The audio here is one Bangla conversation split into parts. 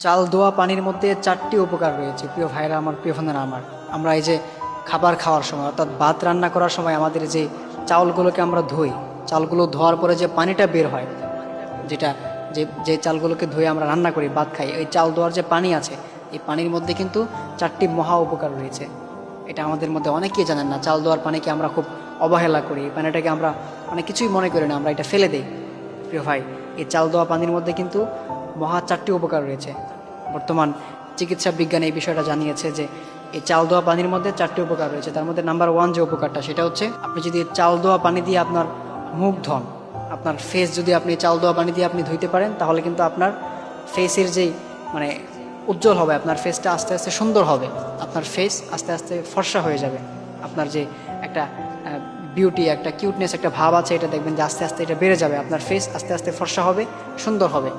চাল ধোয়া পানির মধ্যে 4টি উপকার রয়েছে প্রিয় ভাইরা আমার, প্রিয় বোনেরা আমার। আমরা এই যে খাবার খাওয়ার সময় অর্থাৎ ভাত রান্না করার সময় আমাদের যে চাউলগুলোকে আমরা ধুই, চালগুলো ধোয়ার পরে যে পানিটা বের হয়, যেটা যে যে চালগুলোকে ধুয়ে আমরা রান্না করি, ভাত খাই, এই চাল ধোয়ার যে পানি আছে, এই পানির মধ্যে কিন্তু 4টি মহা উপকার রয়েছে। এটা আমাদের মধ্যে অনেকেই জানেন না। চাল ধোয়ার পানিকে আমরা খুব অবহেলা করি, এই পানিটাকে আমরা অনেক কিছুই মনে করি না, আমরা এটা ফেলে দিই। প্রিয় ভাই, এই চাল ধোয়া পানির মধ্যে কিন্তু মহা 4টি উপকার রয়েছে। বর্তমান চিকিৎসা বিজ্ঞান এই বিষয়টা জানিয়েছে যে এই চাল ধোয়া পানির মধ্যে 4টি উপকার রয়েছে। তার মধ্যে নাম্বার 1 যে উপকারটা, সেটা হচ্ছে আপনি যদি চাল ধোয়া পানি দিয়ে আপনার মুখ ধন, আপনার ফেস যদি আপনি চাল ধোয়া পানি দিয়ে আপনি ধুইতে পারেন, তাহলে কিন্তু আপনার ফেসের যেই মানে উজ্জ্বল হবে, আপনার ফেসটা আস্তে আস্তে সুন্দর হবে, আপনার ফেস আস্তে আস্তে ফর্সা হয়ে যাবে। আপনার যে একটা বিউটি, একটা কিউটনেস, একটা ভাব আছে, এটা দেখবেন যে আস্তে আস্তে এটা বেড়ে যাবে। আপনার ফেস আস্তে আস্তে ফর্সা হবে, সুন্দর হবে।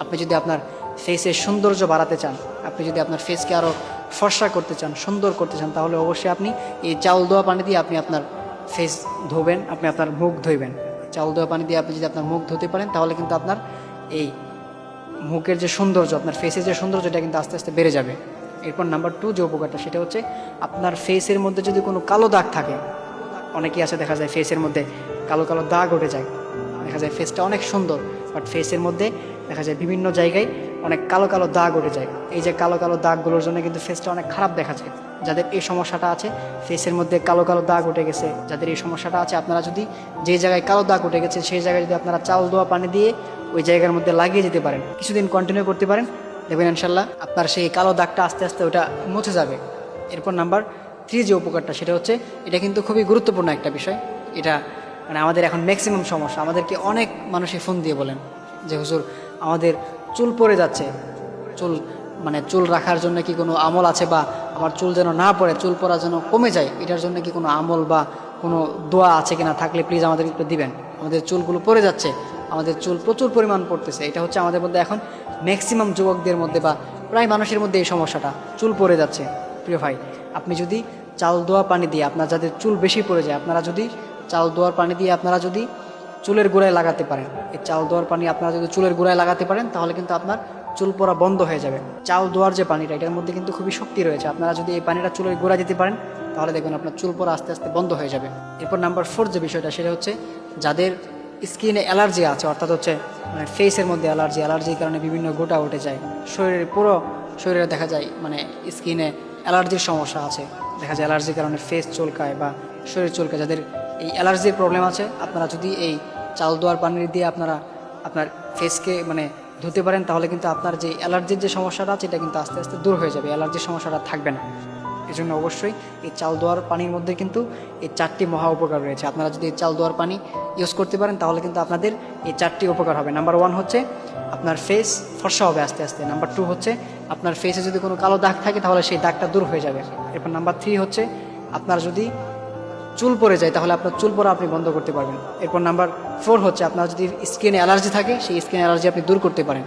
আপনি যদি আপনার ফেসের সৌন্দর্য বাড়াতে চান, আপনি যদি আপনার ফেসকে আরও ফর্সা করতে চান, সুন্দর করতে চান, তাহলে অবশ্যই আপনি এই চাউল ধোয়া পানি দিয়ে আপনি আপনার ফেস ধোবেন, আপনি আপনার মুখ ধুইবেন। চাউল ধোয়া পানি দিয়ে আপনি যদি আপনার মুখ ধুতে পারেন, তাহলে কিন্তু আপনার এই মুখের যে সৌন্দর্য, আপনার ফেসের যে সৌন্দর্য, এটা কিন্তু আস্তে আস্তে বেড়ে যাবে। এরপর নাম্বার 2 যে উপকারটা, সেটা হচ্ছে আপনার ফেসের মধ্যে যদি কোনো কালো দাগ থাকে, অনেকেই আছে দেখা যায় ফেসের মধ্যে কালো কালো দাগ উঠে যায়, দেখা যায় ফেসটা অনেক সুন্দর, বাট ফেসের মধ্যে দেখা যায় বিভিন্ন জায়গায় অনেক কালো কালো দাগ উঠে যায়। এই যে কালো কালো দাগগুলোর জন্য কিন্তু ফেসটা অনেক খারাপ দেখা যায়। যাদের এই সমস্যাটা আছে, ফেসের মধ্যে কালো কালো দাগ উঠে গেছে, যাদের এই সমস্যাটা আছে, আপনারা যদি যে জায়গায় কালো দাগ উঠে গেছে সেই জায়গায় যদি আপনারা চাল ধোয়া পানি দিয়ে ওই জায়গার মধ্যে লাগিয়ে যেতে পারেন, কিছুদিন কন্টিনিউ করতে পারেন, দেখবেন ইনশাল্লাহ আপনার সেই কালো দাগটা আস্তে আস্তে ওটা মুছে যাবে। এরপর নাম্বার 3 যে উপকারটা, সেটা হচ্ছে এটা কিন্তু খুবই গুরুত্বপূর্ণ একটা বিষয়। এটা মানে আমাদের এখন ম্যাক্সিমাম সমস্যা, আমাদেরকে অনেক মানুষই ফোন দিয়ে বলেন যে হুজুর আমাদের চুল পড়ে যাচ্ছে, চুল মানে চুল রাখার জন্য কি কোনো আমল আছে, বা আমার চুল যেন না পড়ে, চুল পড়া যেন কমে যায়, এটার জন্য কি কোনো আমল বা কোনো দোয়া আছে কিনা, থাকলে প্লিজ আমাদের একটু দিবেন। আমাদের চুলগুলো পড়ে যাচ্ছে, আমাদের চুল প্রচুর পরিমাণ পড়তেছে। এটা হচ্ছে আমাদের মধ্যে এখন ম্যাক্সিমাম যুবকদের মধ্যে বা প্রায় মানুষের মধ্যে এই সমস্যাটা, চুল পড়ে যাচ্ছে। প্রিয় ভাই, আপনি যদি চাল ধোয়া পানি দিয়ে, আপনার যাদের চুল বেশি পড়ে যায়, আপনারা যদি চাল ধোয়ার পানি দিয়ে আপনারা যদি চুলের গোড়ায় লাগাতে পারেন, এই চাল ধোয়ার পানি আপনারা যদি চুলের গোড়ায় লাগাতে পারেন, তাহলে কিন্তু আপনার চুল পড়া বন্ধ হয়ে যাবে। চাল ধোয়ার যে পানিটা, এটার মধ্যে কিন্তু খুবই শক্তি রয়েছে। আপনারা যদি এই পানিটা চুলের গোড়ায় দিতে পারেন, তাহলে দেখবেন আপনার চুল পড়া আস্তে আস্তে বন্ধ হয়ে যাবে। এরপর নাম্বার 4 যে বিষয়টা, সেটা হচ্ছে যাদের স্কিনে অ্যালার্জি আছে, অর্থাৎ হচ্ছে মানে ফেসের মধ্যে অ্যালার্জির কারণে বিভিন্ন গোটা উঠে যায়, শরীরের পুরো শরীরে দেখা যায় মানে স্কিনে অ্যালার্জির সমস্যা আছে, দেখা যায় অ্যালার্জির কারণে ফেস চুলকায় বা শরীর চুলকায়, যাদের এই অ্যালার্জির প্রবলেম আছে, আপনারা যদি এই চাল ধোয়ার পানি দিয়ে আপনারা আপনার ফেসকে মানে ধুতে পারেন, তাহলে কিন্তু আপনার যে অ্যালার্জির যে সমস্যাটা আছে, এটা কিন্তু আস্তে আস্তে দূর হয়ে যাবে, অ্যালার্জির সমস্যাটা থাকবে না। এই জন্য অবশ্যই এই চাল ধোয়ার পানির মধ্যে কিন্তু এই 4টি মহা উপকার রয়েছে। আপনারা যদি এই চাল ধোয়ার পানি ইউজ করতে পারেন, তাহলে কিন্তু আপনাদের এই 4টি উপকার হবে। নাম্বার 1 হচ্ছে আপনার ফেস ফর্সা হবে আস্তে আস্তে। নাম্বার 2 হচ্ছে আপনার ফেসে যদি কোনো কালো দাগ থাকে, তাহলে সেই দাগটা দূর হয়ে যাবে। এরপর নাম্বার 3 হচ্ছে আপনার যদি চুল পড়ে যায়, তাহলে আপনার চুল পড়া আপনি বন্ধ করতে পারবেন। এরপর নাম্বার 4 হচ্ছে আপনার যদি স্কিনে অ্যালার্জি থাকে, সেই স্কিন অ্যালার্জি আপনি দূর করতে পারেন।